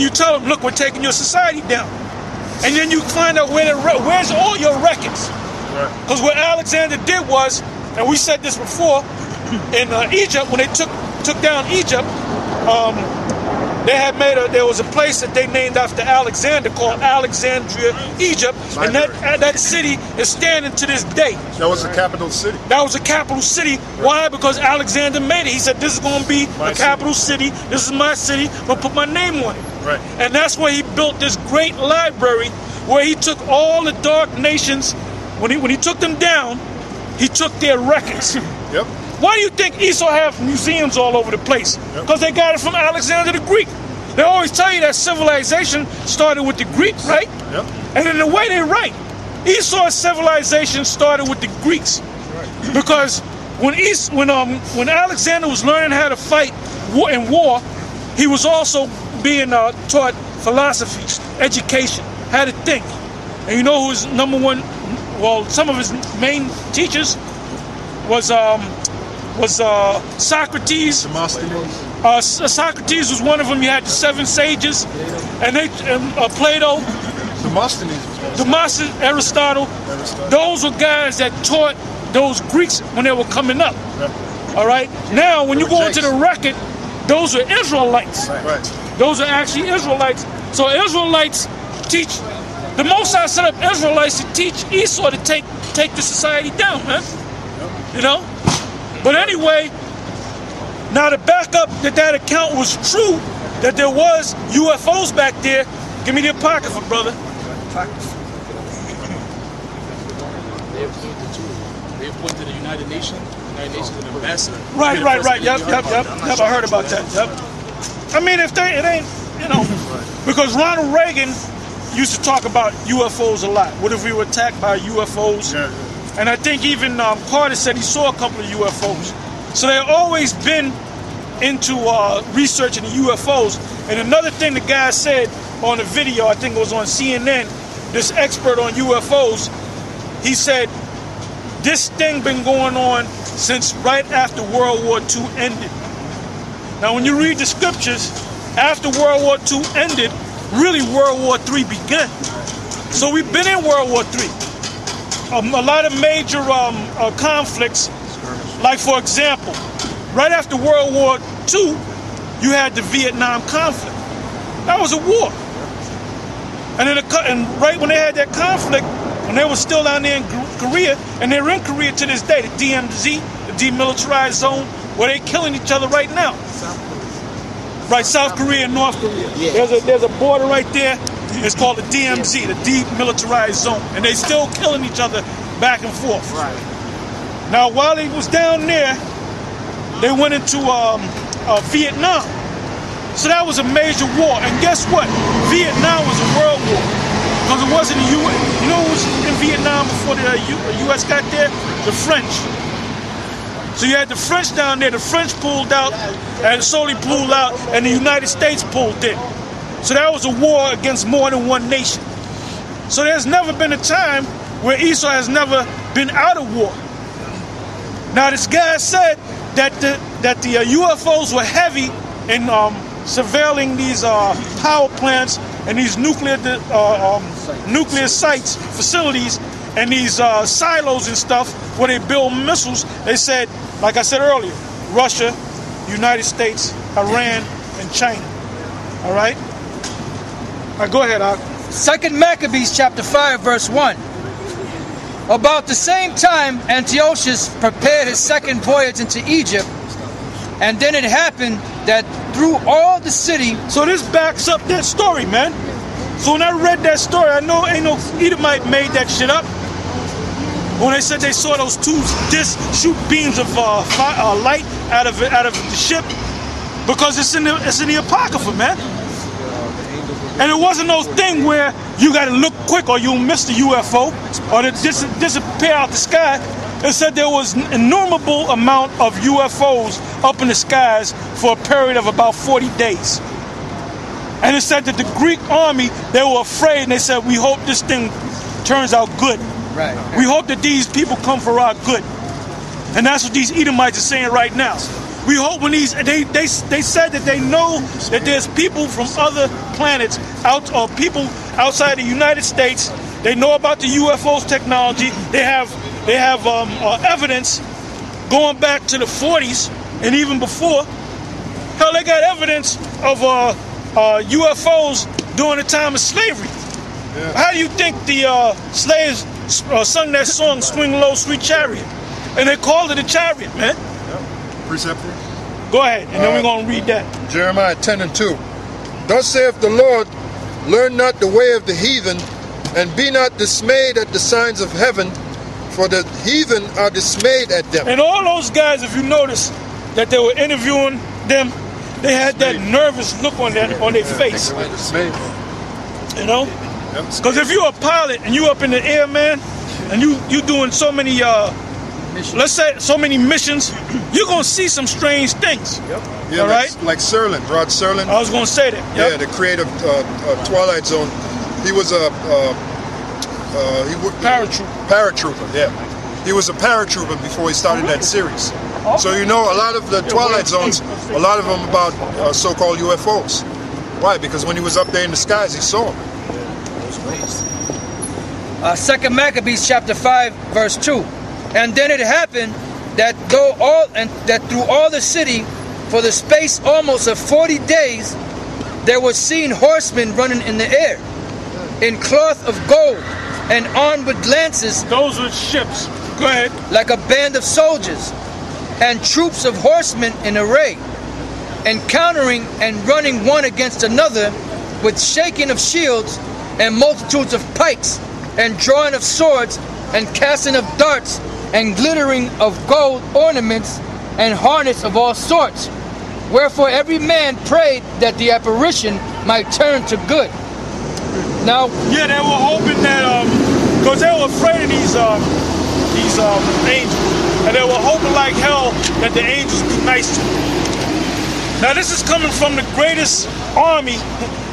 You tell them, look, we're taking your society down. And then you find out where's all your records. Because what Alexander did was, and we said this before, in Egypt, when they took down Egypt, they had there was a place that they named after Alexander called Alexandria, Egypt, and that city is standing to this day. That was the capital city. That was the capital city. Why? Because Alexander made it. He said, this is going to be the capital city. This is my city. I'm going to put my name on it. Right. And that's where he built this great library where he took all the dark nations. When he took them down, he took their records. Yep. Why do you think Esau have museums all over the place? Because they got it from Alexander the Greek. They always tell you that civilization started with the Greek, right? Yep. And in the way they write, Esau's civilization started with the Greeks. Right. Because when Alexander was learning how to fight in war, he was also being taught philosophy, education, how to think. And you know who his number one, well, some of his main teachers was Socrates. Socrates was one of them. You had the 7 sages, and Plato, Demosthenes, Aristotle. Those were guys that taught those Greeks when they were coming up. All right. Now, when you go into the record, those are Israelites. Right. Those are actually Israelites. So Israelites teach. The Most High set up Israelites to teach Esau to take the society down, man. You know. But anyway, now to back up that account was true, that there was UFOs back there, give me the apocrypha, brother. They appointed the United Nations an ambassador. Right. Yep. I heard about that. Yep. I mean, it ain't, you know, because Ronald Reagan used to talk about UFOs a lot. What if we were attacked by UFOs? Yeah. And I think even Carter said he saw a couple of UFOs. So they've always been into researching the UFOs. And another thing the guy said on the video, I think it was on CNN, this expert on UFOs, he said, this thing been going on since right after World War II ended. Now when you read the scriptures, after World War II ended, really World War III began. So we've been in World War III. A lot of major conflicts, like for example, right after World War II, you had the Vietnam conflict. That was a war. And then right when they had that conflict, when they were still down there in Korea, and they're in Korea to this day, the DMZ, the demilitarized zone, where they're killing each other right now. Right, South Korea and North Korea. Yeah. There's a border right there. It's called the DMZ, the demilitarized zone, and they still killing each other back and forth. Right. Now, while they was down there, they went into Vietnam. So that was a major war. And guess what? Vietnam was a world war. Because it wasn't the U.S. You know who was in Vietnam before the U.S. got there? The French. So you had the French down there. The French pulled out and slowly pulled out, and the United States pulled in. So that was a war against more than one nation. So there's never been a time where Esau has never been out of war. Now this guy said that the UFOs were heavy in surveilling these power plants and these nuclear sites, facilities, and these silos and stuff where they build missiles. They said, like I said earlier, Russia, United States, Iran, and China. All right? All right, go ahead, Ak. 2 Maccabees chapter 5, verse 1. About the same time, Antiochus prepared his second voyage into Egypt, and then it happened that through all the city... So this backs up that story, man. So when I read that story, I know ain't no Edomite made that shit up. When they said they saw those two shoot beams of light out of the ship, because it's in the Apocrypha, man. And it wasn't no thing where you got to look quick or you'll miss the UFO or it disappear out the sky. It said there was an innumerable amount of UFOs up in the skies for a period of about 40 days. And it said that the Greek army, they were afraid, and they said, we hope this thing turns out good. Right. We hope that these people come for our good. And that's what these Edomites are saying right now. We hope when they said that they know that there's people from other planets, out or people outside the United States. They know about the UFOs technology. They have evidence going back to the 40s and even before. Hell, they got evidence of UFOs during the time of slavery. Yeah. How do you think the slaves sung that song, "Swing Low, Sweet Chariot"? And they called it a chariot, man. Yeah. Preceptor. Go ahead, and then we're going to read that. Jeremiah 10:2. Thus saith the Lord, learn not the way of the heathen, and be not dismayed at the signs of heaven, for the heathen are dismayed at them. And all those guys, if you notice, that they were interviewing them, they had that nervous look on their face. You know? Because if you're a pilot and you up in the air, man, and you doing so many let's say so many missions, you're gonna see some strange things. Yep. Yeah, all right? Like Serlin, Rod Serlin. I was gonna say that. Yep. Yeah, the creator of Twilight Zone. He was a paratrooper. Yeah, he was a paratrooper before he started that series. So you know, a lot of the Twilight Zones, a lot of them about so-called UFOs. Why? Because when he was up there in the skies, he saw them. 2 Maccabees chapter 5 verse 2. And then it happened that through all the city, for the space almost of 40 days, there was seen horsemen running in the air, in cloth of gold, and armed with lances. Those were ships. Go ahead. Like a band of soldiers, and troops of horsemen in array, encountering and running one against another, with shaking of shields, and multitudes of pikes, and drawing of swords, and casting of darts, and glittering of gold ornaments, and harness of all sorts. Wherefore every man prayed that the apparition might turn to good. Now, yeah, they were hoping that because they were afraid of these angels, and they were hoping like hell that the angels be nice to them. Now this is coming from the greatest army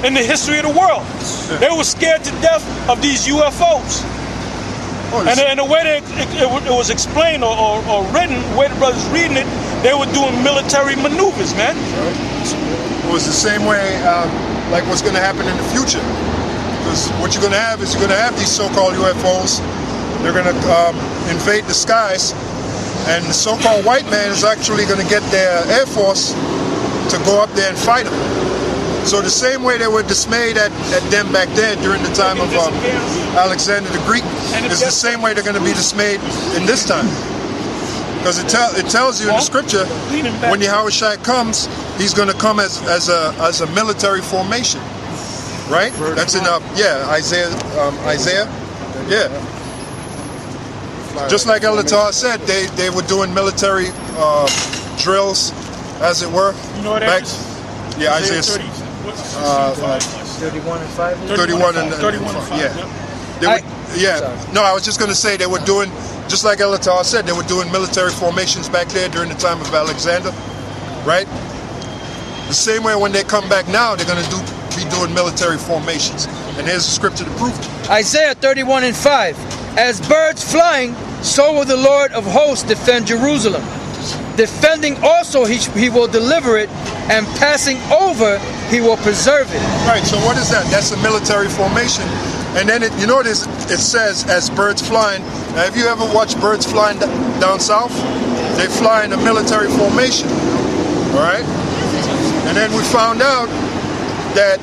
in the history of the world. They were scared to death of these UFOs. And the way that it was explained or written, the way the brothers reading it, they were doing military maneuvers, man. It was the same way like what's going to happen in the future. Because what you're going to have is you're going to have these so-called UFOs. They're going to invade the skies. And the so-called white man is actually going to get their Air Force to go up there and fight them. So the same way they were dismayed at them back then during the time of Alexander the Greek is the same way they're going to be dismayed in this time. Because it tells you in the scripture, when Yahushua comes, he's going to come as a military formation. Right? That's in Isaiah. Yeah. Just like Elatar said, they were doing military drills, as it were. You know what that is? Yeah, Isaiah 31 and 5. 31 and 5. Yeah. No, I was just going to say they were doing, just like Elatar said, they were doing military formations back there during the time of Alexander, right? The same way when they come back now, they're going to be doing military formations. And here's the scripture to prove it. Isaiah 31 and 5. As birds flying, so will the Lord of hosts defend Jerusalem. Defending also he will deliver it, and passing over he will preserve it. Right, so what is that? That's a military formation. And then you notice it says as birds flying. Now, have you ever watched birds flying down south? They fly in a military formation. All right? And then we found out that